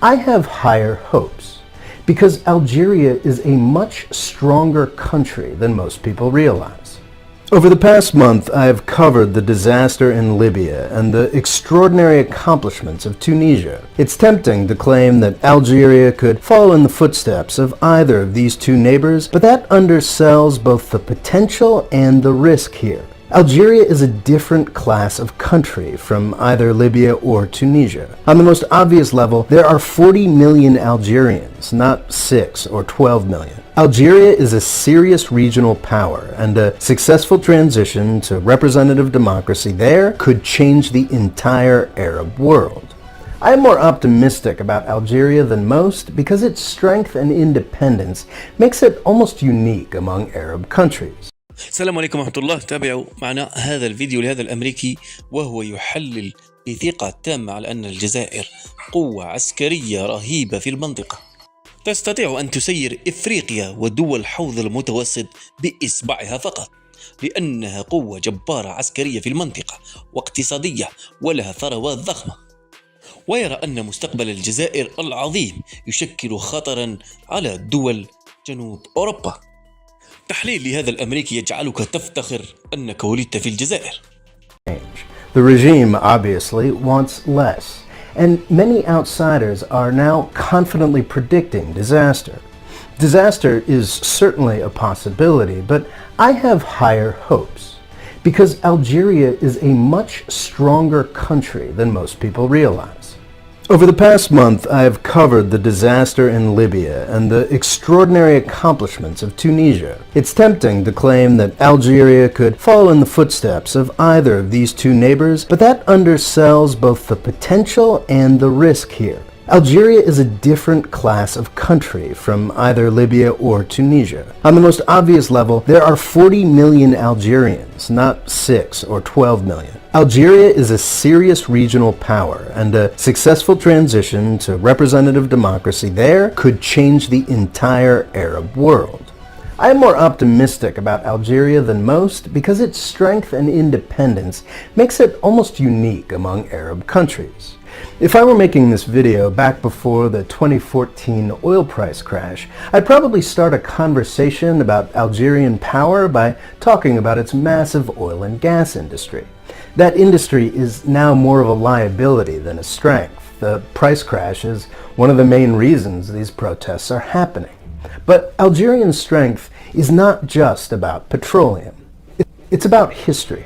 I have higher hopes because Algeria is a much stronger country than most people realize. Over the past month, I have covered the disaster in Libya and the extraordinary accomplishments of Tunisia. It's tempting to claim that Algeria could follow in the footsteps of either of these two neighbors, but that undersells both the potential and the risk here. Algeria is a different class of country from either Libya or Tunisia. On the most obvious level, there are 40 million Algerians, not 6 or 12 million. Algeria is a serious regional power, and a successful transition to representative democracy there could change the entire Arab world. I am more optimistic about Algeria than most because its strength and independence makes it almost unique among Arab countries. السلام عليكم ورحمة الله. تابعوا معنا هذا الفيديو لهذا الأمريكي، وهو يحلل بثقة تامة على أن الجزائر قوة عسكرية رهيبة في المنطقة، تستطيع أن تسير إفريقيا ودول حوض المتوسط بإصبعها فقط، لأنها قوة جبارة عسكرية في المنطقة واقتصادية ولها ثروات ضخمة. ويرى أن مستقبل الجزائر العظيم يشكل خطرا على دول جنوب أوروبا. تحليل لهذا الأمريكي يجعلك تفتخر أنك ولدت في الجزائر. The regime obviously wants less, and many outsiders are now confidently predicting disaster. Disaster is certainly a possibility, but I have higher hopes because Algeria is a much stronger country than most people realize. Over the past month, I have covered the disaster in Libya and the extraordinary accomplishments of Tunisia. It's tempting to claim that Algeria could follow in the footsteps of either of these two neighbors, but that undersells both the potential and the risk here. Algeria is a different class of country from either Libya or Tunisia. On the most obvious level, there are 40 million Algerians, not 6 or 12 million. Algeria is a serious regional power, and a successful transition to representative democracy there could change the entire Arab world. I am more optimistic about Algeria than most because its strength and independence makes it almost unique among Arab countries. If I were making this video back before the 2014 oil price crash, I'd probably start a conversation about Algerian power by talking about its massive oil and gas industry. That industry is now more of a liability than a strength. The price crash is one of the main reasons these protests are happening. But Algerian strength is not just about petroleum. It's about history.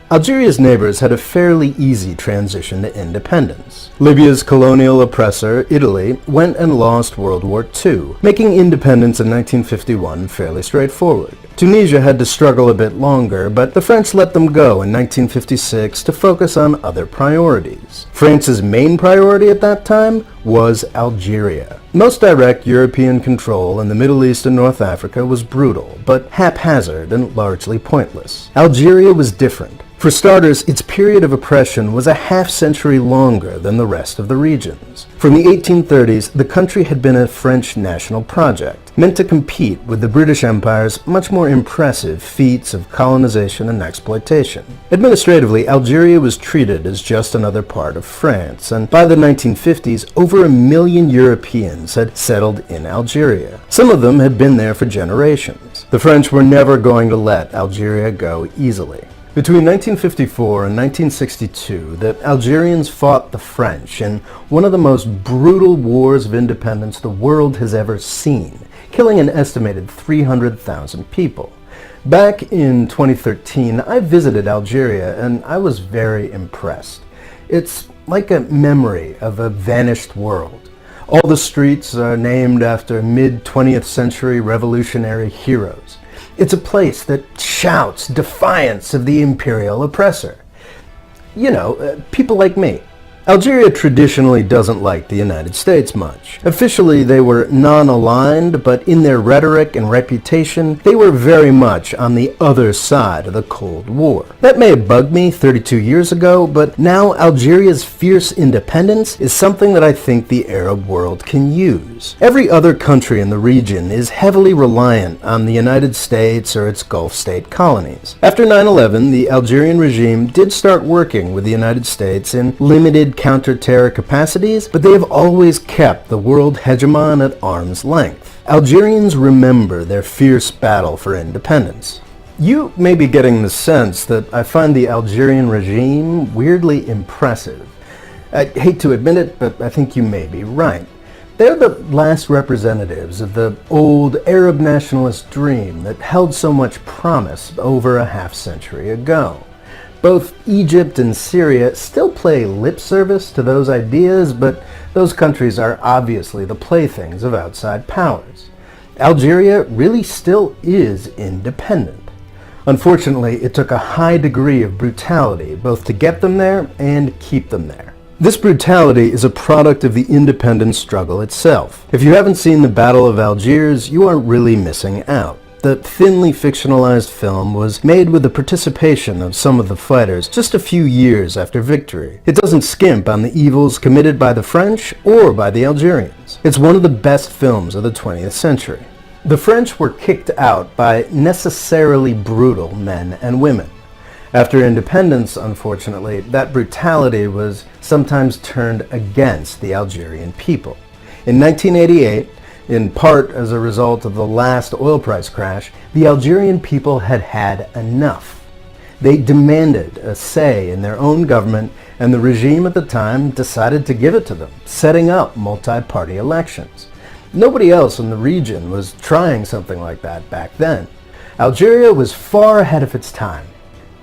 Algeria's neighbors had a fairly easy transition to independence. Libya's colonial oppressor, Italy, went and lost World War II, making independence in 1951 fairly straightforward. Tunisia had to struggle a bit longer, but the French let them go in 1956 to focus on other priorities. France's main priority at that time was Algeria. Most direct European control in the Middle East and North Africa was brutal, but haphazard and largely pointless. Algeria was different. For starters, its period of oppression was a half-century longer than the rest of the regions. From the 1830s, the country had been a French national project, meant to compete with the British Empire's much more impressive feats of colonization and exploitation. Administratively, Algeria was treated as just another part of France, and by the 1950s, over 1 million Europeans had settled in Algeria. Some of them had been there for generations. The French were never going to let Algeria go easily. Between 1954 and 1962, the Algerians fought the French in one of the most brutal wars of independence the world has ever seen, killing an estimated 300,000 people. Back in 2013, I visited Algeria and I was very impressed. It's like a memory of a vanished world. All the streets are named after mid-20th century revolutionary heroes. It's a place that shouts defiance of the imperial oppressor. You know, people like me. Algeria traditionally doesn't like the United States much. Officially, they were non-aligned, but in their rhetoric and reputation, they were very much on the other side of the Cold War. That may have bugged me 32 years ago, but now Algeria's fierce independence is something that I think the Arab world can use. Every other country in the region is heavily reliant on the United States or its Gulf state colonies. After 9/11, the Algerian regime did start working with the United States in limited counter-terror capacities, but they have always kept the world hegemon at arm's length. Algerians remember their fierce battle for independence. You may be getting the sense that I find the Algerian regime weirdly impressive. I hate to admit it, but I think you may be right. They're the last representatives of the old Arab nationalist dream that held so much promise over a half-century ago. Both Egypt and Syria still play lip service to those ideas, but those countries are obviously the playthings of outside powers. Algeria really still is independent. Unfortunately, it took a high degree of brutality both to get them there and keep them there. This brutality is a product of the independence struggle itself. If you haven't seen the Battle of Algiers, you are really missing out. The thinly fictionalized film was made with the participation of some of the fighters just a few years after victory. It doesn't skimp on the evils committed by the French or by the Algerians. It's one of the best films of the 20th century. The French were kicked out by necessarily brutal men and women. After independence, unfortunately, that brutality was sometimes turned against the Algerian people. In 1988, in part as a result of the last oil price crash, the Algerian people had had enough. They demanded a say in their own government, and the regime at the time decided to give it to them, setting up multi-party elections. Nobody else in the region was trying something like that back then. Algeria was far ahead of its time.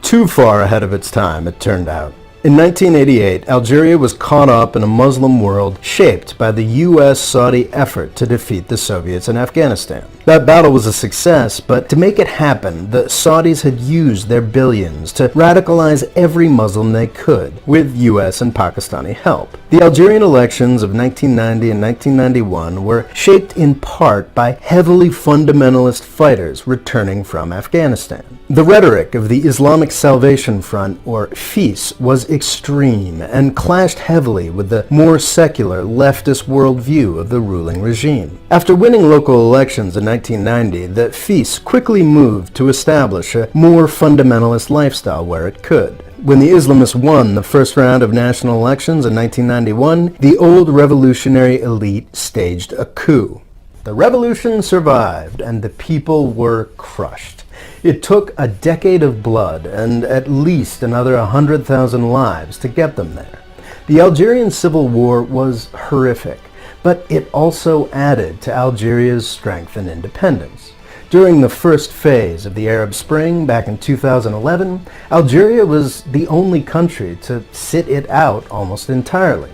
Too far ahead of its time, it turned out. In 1988, Algeria was caught up in a Muslim world shaped by the U.S.-Saudi effort to defeat the Soviets in Afghanistan. That battle was a success, but to make it happen, the Saudis had used their billions to radicalize every Muslim they could, with U.S. and Pakistani help. The Algerian elections of 1990 and 1991 were shaped in part by heavily fundamentalist fighters returning from Afghanistan. The rhetoric of the Islamic Salvation Front, or FIS, was extreme and clashed heavily with the more secular leftist worldview of the ruling regime. After winning local elections in 1990, the FIS quickly moved to establish a more fundamentalist lifestyle where it could. When the Islamists won the first round of national elections in 1991, the old revolutionary elite staged a coup. The revolution survived, and the people were crushed. It took a decade of blood and at least another 100,000 lives to get them there. The Algerian Civil War was horrific, but it also added to Algeria's strength and independence. During the first phase of the Arab Spring back in 2011, Algeria was the only country to sit it out almost entirely.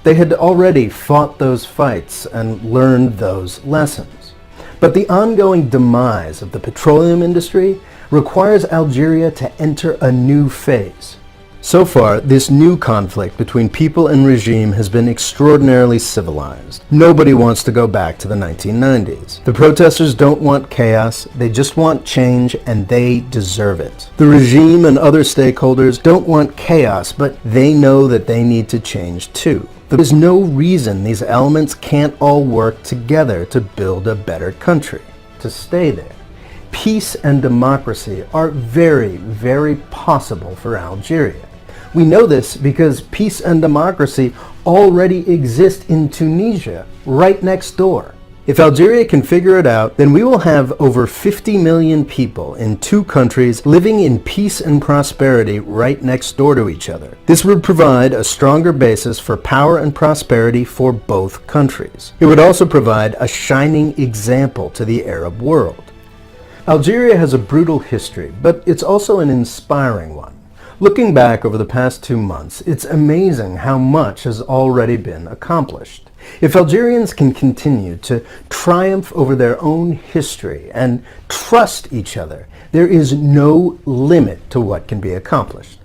They had already fought those fights and learned those lessons. But the ongoing demise of the petroleum industry requires Algeria to enter a new phase. So far, this new conflict between people and regime has been extraordinarily civilized. Nobody wants to go back to the 1990s. The protesters don't want chaos, they just want change, and they deserve it. The regime and other stakeholders don't want chaos, but they know that they need to change too. There is no reason these elements can't all work together to build a better country, to stay there. Peace and democracy are very, very possible for Algeria. We know this because peace and democracy already exist in Tunisia, right next door. If Algeria can figure it out, then we will have over 50 million people in two countries living in peace and prosperity right next door to each other. This would provide a stronger basis for power and prosperity for both countries. It would also provide a shining example to the Arab world. Algeria has a brutal history, but it's also an inspiring one. Looking back over the past 2 months, it's amazing how much has already been accomplished. If Algerians can continue to triumph over their own history and trust each other, there is no limit to what can be accomplished.